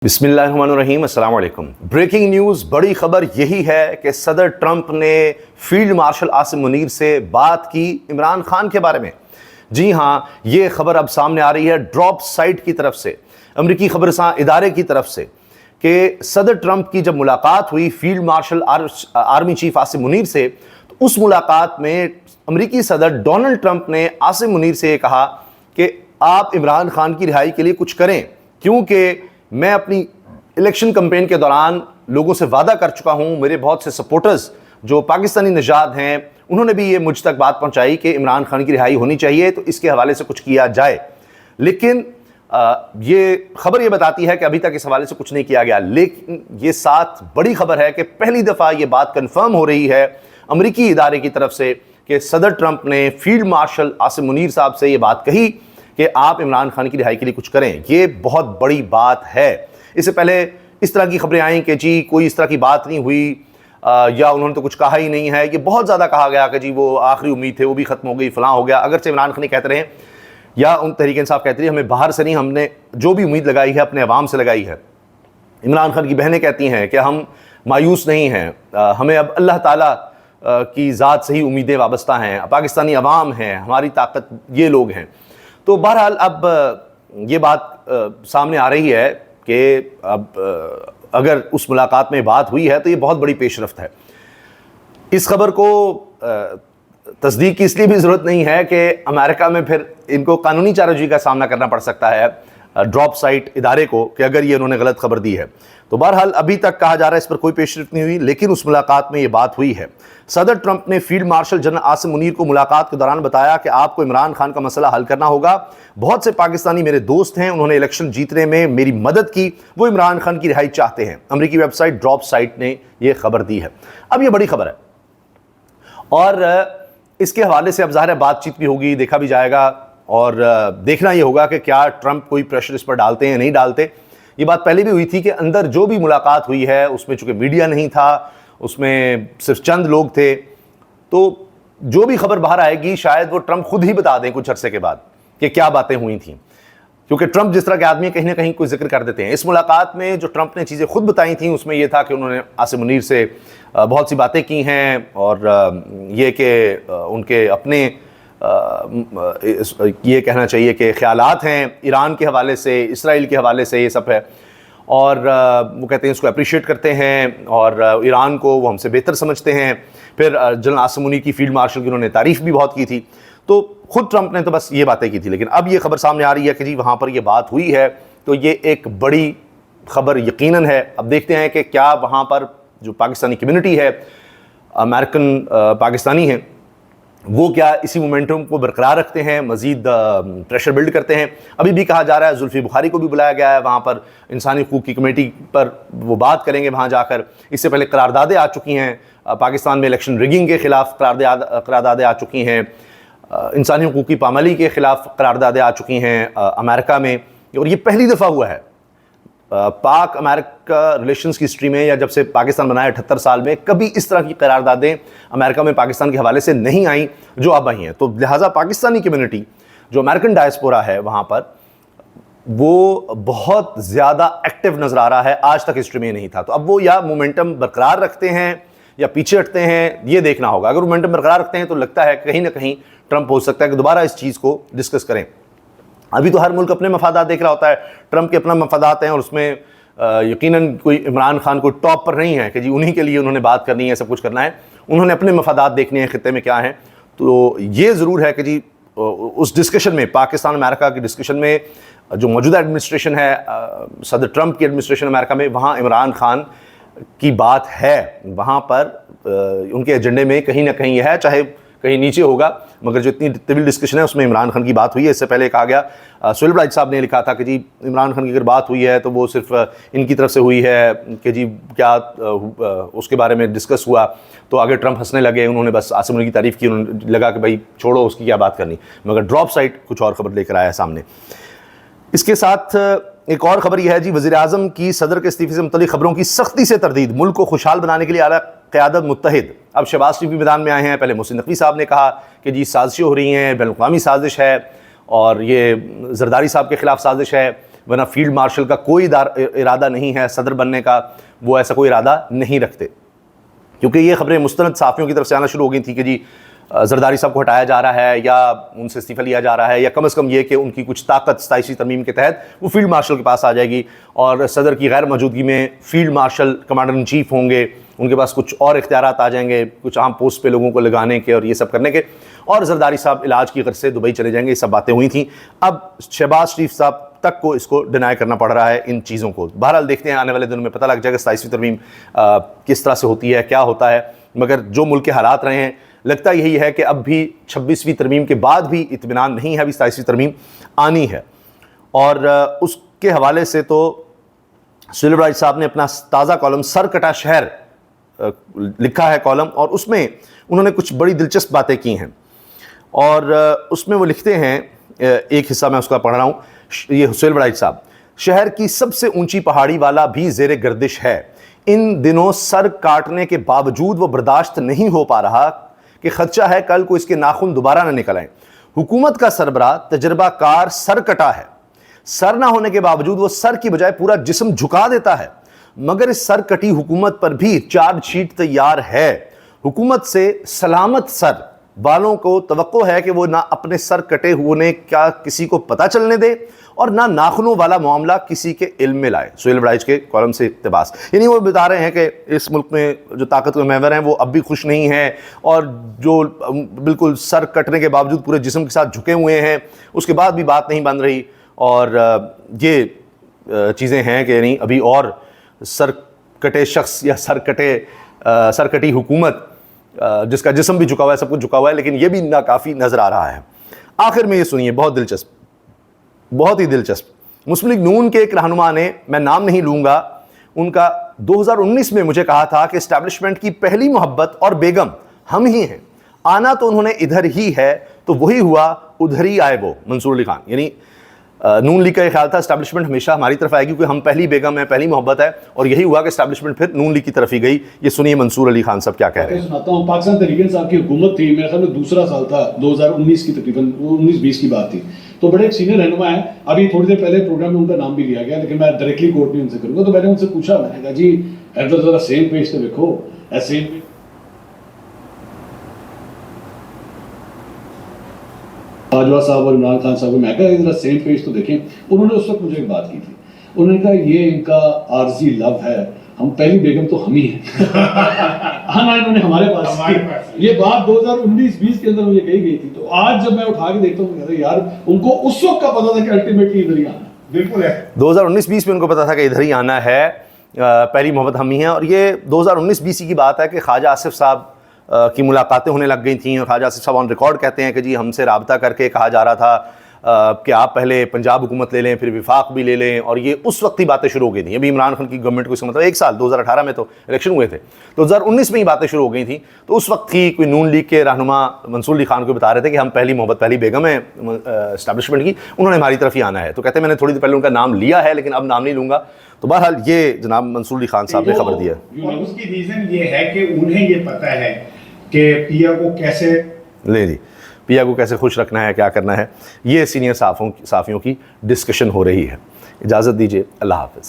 बिस्मिल्लाहिर्रहमानिर्रहीम, अस्सलाम वालेकुम। ब्रेकिंग न्यूज़, बड़ी खबर यही है कि सदर ट्रंप ने फील्ड मार्शल आसिम मुनीर से बात की इमरान खान के बारे में। जी हाँ, ये खबर अब सामने आ रही है ड्रॉप साइट की तरफ से, अमरीकी खबरसां इदारे की तरफ से, कि सदर ट्रंप की जब मुलाकात हुई field marshal army chief Asim Munir से, तो उस मुलाकात में अमरीकी सदर डोनाल्ड ट्रंप ने आसिम मुनीर से कहा कि आप इमरान खान की रिहाई के लिए कुछ करें, क्योंकि मैं अपनी इलेक्शन कैंपेन के दौरान लोगों से वादा कर चुका हूं। मेरे बहुत से सपोर्टर्स जो पाकिस्तानी नजाद हैं, उन्होंने भी ये मुझ तक बात पहुंचाई कि इमरान खान की रिहाई होनी चाहिए, तो इसके हवाले से कुछ किया जाए। लेकिन ये खबर ये बताती है कि अभी तक इस हवाले से कुछ नहीं किया गया। लेकिन ये साथ बड़ी खबर है कि पहली दफ़ा ये बात कन्फर्म हो रही है अमरीकी इदारे की तरफ से कि सदर ट्रंप ने फील्ड मार्शल आसिम मुनीर साहब से ये बात कही कि आप इमरान खान की रिहाई के लिए कुछ करें। ये बहुत बड़ी बात है। इससे पहले इस तरह की खबरें आई कि जी कोई इस तरह की बात नहीं हुई, या उन्होंने तो कुछ कहा ही नहीं है। ये बहुत ज़्यादा कहा गया कि जी वो आखिरी उम्मीद थे, वो भी ख़त्म हो गई, फलां हो गया। अगरचे इमरान खान कहते रहे या उन तहरीक इंसाफ कहते रहे, हमें बाहर से नहीं, हमने जो भी उम्मीद लगाई है अपने अवाम से लगाई है। इमरान खान की बहनें कहती हैं कि हम मायूस नहीं हैं, हमें अब अल्लाह ताला की ज़ात से ही उम्मीदें वाबस्ता हैं, पाकिस्तानी अवाम हैं, हमारी ताकत ये लोग हैं। तो बहरहाल अब ये बात सामने आ रही है कि अब अगर उस मुलाकात में बात हुई है तो ये बहुत बड़ी पेशरफ्त है। इस खबर को तस्दीक की इसलिए भी ज़रूरत नहीं है कि अमेरिका में फिर इनको कानूनी चाराजोई का सामना करना पड़ सकता है ड्रॉप साइट इदारे को, कि अगर ये उन्होंने गलत खबर दी है। तो बहरहाल अभी तक कहा जा रहा है इस पर कोई पेशरफ्त नहीं हुई, लेकिन उस मुलाकात में ये बात हुई है। सदर ट्रंप ने field marshal general Asim Munir को मुलाकात के दौरान बताया कि आपको इमरान खान का मसला हल करना होगा। बहुत से पाकिस्तानी मेरे दोस्त हैं, उन्होंने इलेक्शन जीतने में मेरी मदद की, वो इमरान खान की रिहाई चाहते हैं। अमरीकी वेबसाइट ड्रॉप साइट ने यह खबर दी है। अब यह बड़ी खबर है और इसके हवाले से अब ज़ाहिर है बातचीत भी होगी, देखा भी जाएगा और देखना ये होगा कि क्या ट्रंप कोई प्रेशर इस पर डालते हैं या नहीं डालते। ये बात पहले भी हुई थी कि अंदर जो भी मुलाकात हुई है उसमें चूंकि मीडिया नहीं था, उसमें सिर्फ चंद लोग थे, तो जो भी खबर बाहर आएगी शायद वो ट्रंप खुद ही बता दें कुछ अरसे के बाद कि क्या बातें हुई थी, क्योंकि ट्रंप जिस तरह के आदमी कहीं ना कहीं कोई जिक्र कर देते हैं। इस मुलाकात में जो ट्रंप ने चीज़ें खुद बताई थी उसमें यह था कि उन्होंने आसिम मुनीर से बहुत सी बातें की हैं और ये कि उनके अपने ये कहना चाहिए कि ख्यालात हैं ईरान के हवाले से, इसराइल के हवाले से, ये सब है। और वो कहते हैं इसको अप्रिशिएट करते हैं और ईरान को वो हमसे बेहतर समझते हैं। फिर जनरल आसिम मुनीर की फील्ड मार्शल की उन्होंने तारीफ़ भी बहुत की थी। तो खुद ट्रंप ने तो बस ये बातें की थी, लेकिन अब ये खबर सामने आ रही है कि जी वहाँ पर ये बात हुई है, तो ये एक बड़ी खबर यकीनन है। अब देखते हैं कि क्या वहाँ पर जो पाकिस्तानी कम्युनिटी है, अमेरिकन पाकिस्तानी हैं, वो क्या इसी मोमेंटम को बरकरार रखते हैं, मज़ीद प्रेशर बिल्ड करते हैं। अभी भी कहा जा रहा है जुल्फ़ी बुखारी को भी बुलाया गया है, वहाँ पर इंसानी हकूक़ की कमेटी पर वो बात करेंगे वहाँ जाकर। इससे पहले करारदादें आ चुकी हैं, पाकिस्तान में इलेक्शन रिगिंग के ख़िलाफ़ करारदादें आ चुकी हैं, इंसानी हकूक़ की पामाली के ख़िलाफ़ करारदादें आ चुकी हैं अमेरिका में। और ये पहली दफ़ा हुआ है पाक अमेरिका रिलेशंस की हिस्ट्री में, या जब से पाकिस्तान बना है 78 साल में, कभी इस तरह की करारदादें अमेरिका में पाकिस्तान के हवाले से नहीं आई जो अब आई हैं। तो लिहाजा पाकिस्तानी कम्युनिटी जो अमेरिकन डायस्पोरा है वहाँ पर, वो बहुत ज़्यादा एक्टिव नज़र आ रहा है, आज तक हिस्ट्री में नहीं था। तो अब वो या मोमेंटम बरकरार रखते हैं या पीछे हटते हैं, ये देखना होगा। अगर मोमेंटम बरकरार रखते हैं तो लगता है कहीं ना कहीं ट्रंप हो सकता है कि दोबारा इस चीज़ को डिस्कस करें। अभी तो हर मुल्क अपने मफादात देख रहा होता है, ट्रंप के अपना मफादात हैं और उसमें यकीनन कोई इमरान खान को टॉप पर नहीं है कि जी उन्हीं के लिए उन्होंने बात करनी है, सब कुछ करना है। उन्होंने अपने मफादात देखने हैं खित्ते में क्या हैं। तो ये ज़रूर है कि जी उस डिस्कशन में, पाकिस्तान अमेरिका की डिस्कशन में, जो मौजूदा एडमिनिस्ट्रेशन है, सदर ट्रंप की एडमिनिस्ट्रेशन अमेरिका में, वहाँ इमरान खान की बात है। वहाँ पर उनके एजेंडे में कहीं ना कहीं यह है, चाहे कहीं नीचे होगा, मगर जो इतनी तवील डिस्कशन है उसमें इमरान खान की बात हुई है। इससे पहले कहा गया, सुहेल बलाच साहब ने लिखा था कि जी इमरान खान की अगर बात हुई है तो वो सिर्फ इनकी तरफ से हुई है कि जी क्या उसके बारे में डिस्कस हुआ। तो आगे ट्रंप हंसने लगे, उन्होंने बस आसिम मुनीर की तारीफ़ की, उन्होंने लगा कि भाई छोड़ो उसकी क्या बात करनी। मगर ड्रॉप साइट कुछ और खबर लेकर आया है सामने। इसके साथ एक और खबर यह है जी, वज़ीर-ए-आज़म की सदर के इस्तीफ़े से मुतल्लिक़ खबरों की सख्ती से तरदीद, मुल्क को खुशहाल बनाने के लिए आला क़यादत मुत्तहिद। अब शहबाज शरीफ भी मैदान में आए हैं। पहले मोहसिन नकवी साहब ने कहा कि जी साजिशें हो रही हैं, बैनुल-अक़वामी साजिश है और ये जरदारी साहब के ख़िलाफ़ साजिश है। वरना फील्ड मार्शल का कोई इरादा नहीं है सदर बनने का, वो ऐसा कोई इरादा नहीं रखते। क्योंकि ये खबरें मुस्तनद साफ़ियों की तरफ से आना शुरू हो गई थी कि जी जरदारी साहब को हटाया जा रहा है या उनसे इस्तीफ़ा लिया जा रहा है, या कम से कम ये कि उनकी कुछ ताकत 27वीं तरमीम के तहत वो फील्ड मार्शल के पास आ जाएगी और सदर की गैर मौजूदगी में field marshal commander in chief होंगे, उनके पास कुछ और इख्तियारात आ जाएंगे, कुछ अहम पोस्ट पे लोगों को लगाने के और ये सब करने के, और जरदारी साहब इलाज की गर्ज से दुबई चले जाएंगे। ये सब बातें हुई थी। अब शहबाज शरीफ साहब तक को इसको डिनाई करना पड़ रहा है इन चीज़ों को। बहरहाल देखते हैं, आने वाले दिनों में पता लग जाएगा 27वीं तरमीम किस तरह से होती है, क्या होता है। मगर जो मुल्क के हालात रहे हैं, लगता यही है कि अब भी 26वीं तरमीम के बाद भी इत्मीनान नहीं है, अभी 27वीं तरमीम आनी है। और उसके हवाले से तो सुहेल बड़ाई साहब ने अपना ताज़ा कॉलम सर कटा शहर लिखा है कॉलम, और उसमें उन्होंने कुछ बड़ी दिलचस्प बातें की हैं। और उसमें वो लिखते हैं, एक हिस्सा मैं उसका पढ़ रहा हूँ, ये सुहेल बड़ाई साहब, शहर की सबसे ऊंची पहाड़ी वाला भी ज़ेरे गर्दिश है। इन दिनों सर काटने के बावजूद वो बर्दाश्त नहीं हो पा रहा कि खदशा है कल को इसके नाखून दोबारा न निकल आए। हुकूमत का सरबराह तजर्बाकार सर कटा है, सर ना होने के बावजूद वो सर की बजाय पूरा जिस्म झुका देता है। मगर इस सर कटी हुकूमत पर भी चार्जशीट तैयार है। हुकूमत से सलामत सर वालों को तवक्को है कि वो ना अपने सर कटे होने का किसी को पता चलने दे और ना नाखूनों वाला मामला किसी के इल्म में लाए। सुहेल बड़ाइच के कॉलम से इक़्तिबास, यानी वो बता रहे हैं कि इस मुल्क में जो ताकत के महवर हैं वो अब भी खुश नहीं हैं, और जो बिल्कुल सर कटने के बावजूद पूरे जिस्म के साथ झुके हुए हैं, उसके बाद भी बात नहीं बन रही। और ये चीज़ें हैं कि यानी अभी और सर कटे शख्स या सर कटी हुकूमत जिसका जिस्म भी झुका हुआ है, सब कुछ झुका हुआ है, लेकिन ये भी नाकाफ़ी नज़र आ रहा है। आखिर में ये सुनिए, बहुत दिलचस्प, बहुत ही दिलचस्प। मुस्लिम लीग नून के एक रहनुमा ने, मैं नाम नहीं लूँगा, उनका 2019 में मुझे कहा था कि इस्टेब्लिशमेंट की पहली मोहब्बत और बेगम हम ही हैं, आना तो उन्होंने इधर ही है, तो वही हुआ उधर ही आए वो। मंसूर अली खान, यानी नून लीग का ये ख्याल था इस्टेब्लिशमेंट हमेशा हमारी तरफ आएगी क्योंकि हम पहली बेगम है, पहली मोहब्बत है, और यही हुआ कि इस्टेब्लिशमेंट फिर नून लीग की तरफ ही गई। ये सुनिए मंसूर अली खान साहब क्या कह रहे हैं। सुनाता हूँ। पाकिस्तान तहरीक इंसाफ की हुकूमत थी, मेरे ख्याल में दूसरा साल था, 2019 की तकरीबन 19-20 की बात थी। तो बड़े एक सीनियर रहनुमा है, अभी थोड़ी देर पहले प्रोग्राम में उनका नाम भी लिया गया, लेकिन मैं डायरेक्टली कोर्ट नहीं उनसे करूँगा। तो मैंने उनसे पूछा, मैंने कहा जी इधर जरा सेम पेज तो देखो, ऐसे बाजवा साहब और इमरान खान साहब को मैं कहा जरा सेम पेज तो देखें। उन्होंने उस वक्त मुझे एक बात की थी, उन्होंने कहा ये इनका आर्जी लव है, हम पहली बेगम तो हम ही हैं। हाँ ना, इन्होंने हमारे पास ये बात 2019-20 के अंदर मुझे कही गई थी। तो आज जब मैं उठा के देखता हूँ, यार उनको उस वक्त का पता था कि अल्टीमेटली इधर ही आना। बिल्कुल है, 2019-20 में उनको पता था कि इधर ही आना है, पहली मोहब्बत हम ही हैं। और ये 2019-20 की बात है कि ख्वाजा आसिफ साहब की मुलाकातें होने लग गई थी, और ख्वाजा आसिफ साहब ऑन रिकॉर्ड कहते हैं कि जी हमसे रब्ता करके कहा जा रहा था कि आप पहले पंजाब हुकूमत ले लें, फिर विफाक भी ले लें, और ये उस वक्त ही बातें शुरू हो गई थी। अभी इमरान खान की गवर्नमेंट को, मतलब एक साल 2018 में तो इलेक्शन हुए थे, 2019 में ही बातें शुरू हो गई थी। तो उस वक्त ही कोई नून लीग के रहनुमा मंसूर अली खान को बता रहे थे कि हम पहली मोहब्बत, पहली बेगम है इस्टेब्लिशमेंट की, उन्होंने हमारी तरफ ही आना है। तो कहते हैं मैंने थोड़ी देर पहले उनका नाम लिया है, लेकिन अब नाम नहीं लूँगा। तो बहरहाल ये जनाब मंसूर अली खान साहब ने खबर दी है। उसकी रीज़न ये है कि उन्हें ये पता है कि पिया को कैसे ले जी पिया को कैसे खुश रखना है, क्या करना है, ये सीनियर साफ़ियों की डिस्कशन हो रही है। इजाज़त दीजिए, अल्लाह हाफ़िज़।